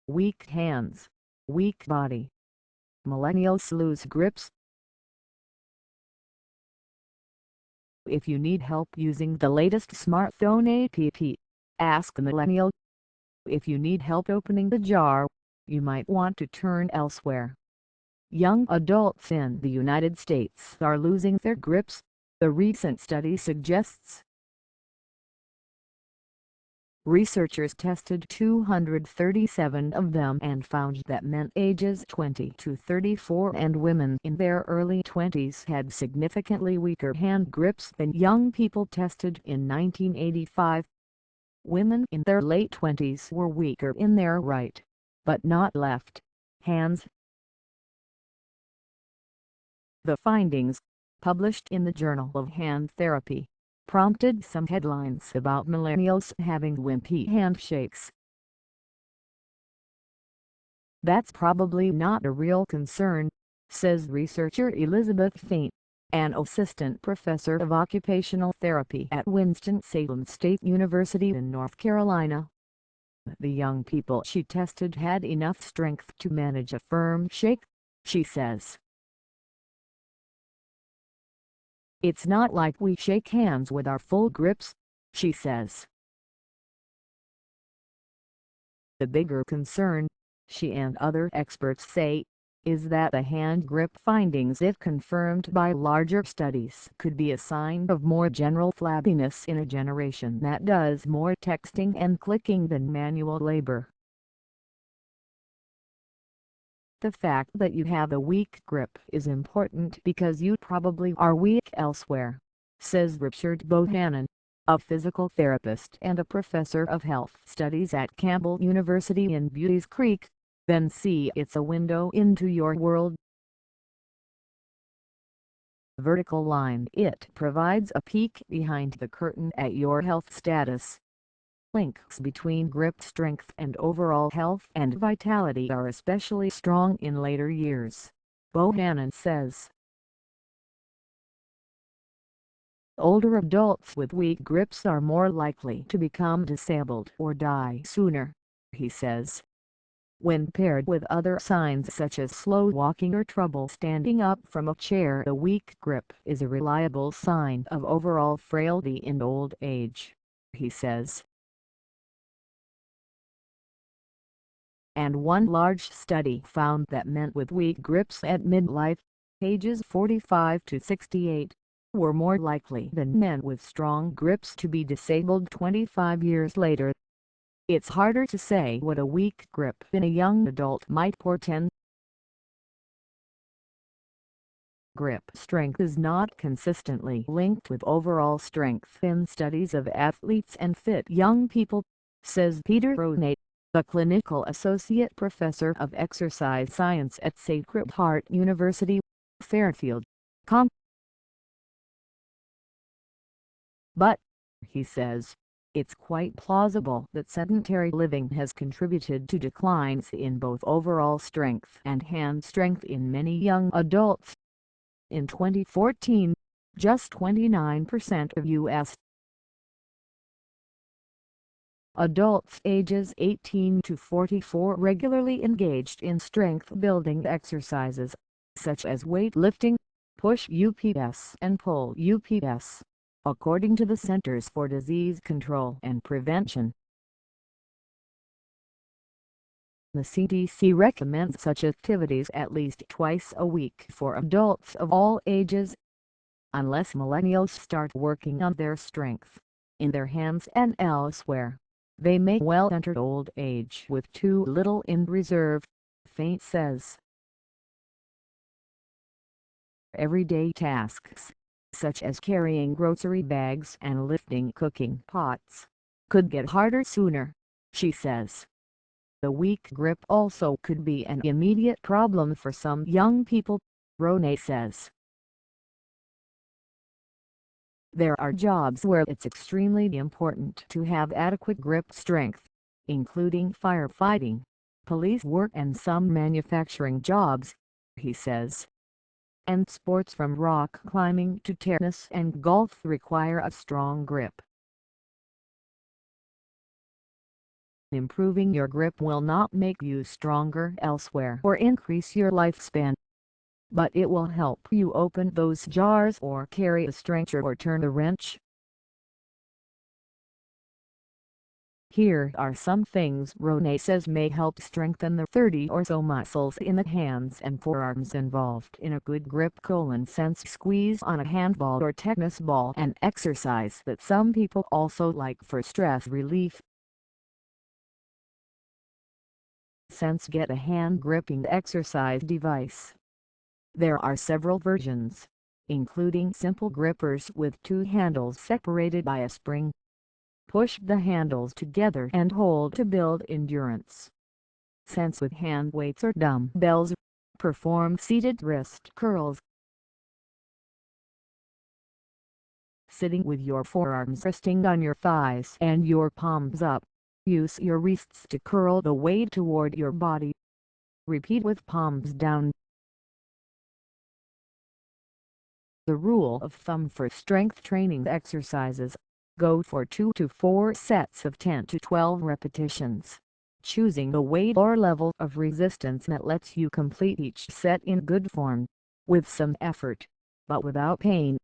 weak hands, weak body. Millennials lose grips. If you need help using the latest smartphone app, ask a Millennial. If you need help opening the jar, you might want to turn elsewhere. Young adults in the United States are losing their grips, the recent study suggests. Researchers tested 237 of them and found that men ages 20 to 34 and women in their early 20s had significantly weaker hand grips than young people tested in 1985. Women in their late 20s were weaker in their right, but not left, hands. The findings, published in the Journal of Hand Therapy, prompted some headlines about millennials having wimpy handshakes. That's probably not a real concern, says researcher Elizabeth Fain, an assistant professor of occupational therapy at Winston-Salem State University in North Carolina. The young people she tested had enough strength to manage a firm shake, she says. It's not like we shake hands with our full grips, she says. The bigger concern, she and other experts say, is that the hand grip findings, if confirmed by larger studies, could be a sign of more general flabbiness in a generation that does more texting and clicking than manual labor. The fact that you have a weak grip is important because you probably are weak elsewhere, says Richard Bohannon, a physical therapist and a professor of health studies at Campbell University in Buies Creek. Then see it's a window into your world. Vertical line It provides a peek behind the curtain at your health status. Links between grip strength and overall health and vitality are especially strong in later years, Bohannon says. Older adults with weak grips are more likely to become disabled or die sooner, he says. When paired with other signs such as slow walking or trouble standing up from a chair, a weak grip is a reliable sign of overall frailty in old age, he says. And one large study found that men with weak grips at midlife, ages 45 to 68, were more likely than men with strong grips to be disabled 25 years later. It's harder to say what a weak grip in a young adult might portend. Grip strength is not consistently linked with overall strength in studies of athletes and fit young people, says Peter Ronai, the clinical associate professor of exercise science at Sacred Heart University, Fairfield, Conn. But, he says, it's quite plausible that sedentary living has contributed to declines in both overall strength and hand strength in many young adults. In 2014, just 29% of U.S. adults ages 18 to 44 regularly engaged in strength-building exercises, such as weightlifting, push-ups and pull-ups, according to the Centers for Disease Control and Prevention. The CDC recommends such activities at least twice a week for adults of all ages. Unless millennials start working on their strength, in their hands and elsewhere, they may well enter old age with too little in reserve, Fain says. Everyday tasks, such as carrying grocery bags and lifting cooking pots, could get harder sooner, she says. The weak grip also could be an immediate problem for some young people, Ronai says. There are jobs where it's extremely important to have adequate grip strength, including firefighting, police work and some manufacturing jobs, he says. And sports from rock climbing to tennis and golf require a strong grip. Improving your grip will not make you stronger elsewhere or increase your lifespan, but it will help you open those jars or carry a stretcher or turn a wrench. Here are some things Ronai says may help strengthen the 30 or so muscles in the hands and forearms involved in a good grip: sense squeeze on a handball or tennis ball, an exercise that some people also like for stress relief. Sense: get a hand gripping exercise device. There are several versions, including simple grippers with two handles separated by a spring. Push the handles together and hold to build endurance. Sense with hand weights or dumbbells. Perform seated wrist curls. Sitting with your forearms resting on your thighs and your palms up. Use your wrists to curl the weight toward your body. Repeat with palms down. The rule of thumb for strength training exercises: go for 2 to 4 sets of 10 to 12 repetitions, choosing a weight or level of resistance that lets you complete each set in good form, with some effort, but without pain.